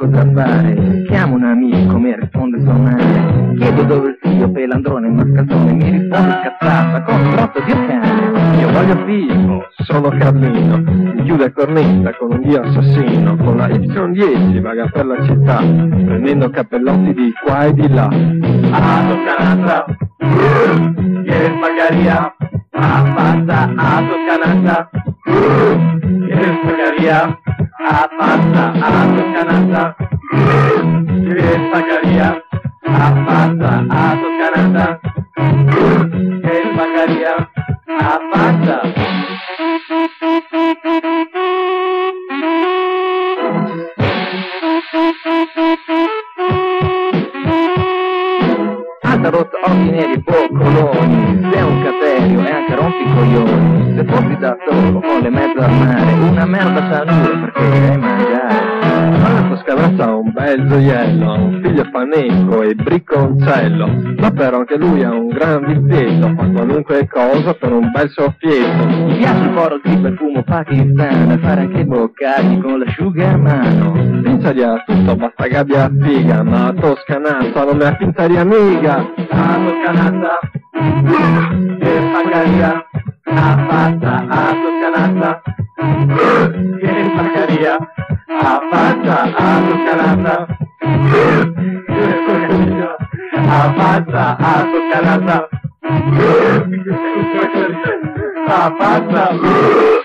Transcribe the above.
cosa fare. Chiamo un amico, mi risponde sua madre. Chiedo dove il figlio, pelandrone, mascalzone. Mi risponde scazzata, con un rotto di cane. Io voglio figlio, Sono Carlino, mi chiude cornetta con un dio assassino, con la Y10 vaga per la città, prendendo cappellotti di qua e di là. A Toscanata, ¿quieres pagaría? A pasta, a Toscanata, ¿quieres pagaría? A pasta, a Toscanata, ¿quieres pagaría? A pasta, a Toscanata, ¿quieres pagaría? A pasta. Alta rotta, occhi neri e boccoloni, sei un caterio e anche rompicoglioni. Se fossi da solo o le mezzo al mare, una merda cianuro perché devi mangiare. La Toscanazza ha un bel gioiello, ha un figlio faneco e bricconcello, ma però anche lui ha un gran vizietto, fa qualunque cosa per un bel soffietto. Mi piace il poro, il profumo pakistano, fare anche i boccagli con l'asciugamano. Pinzaria tutto, basta gabbia figa, ma la Toscanazza non mi ha pinzaria mica. A Toscanata, ¿quieres pagaría? A pasta, a Toscanata, ¿quieres pagaría? A pasta, a Toscanata, ¿quieres pagaría? A pasta, a Toscanata, a pasta.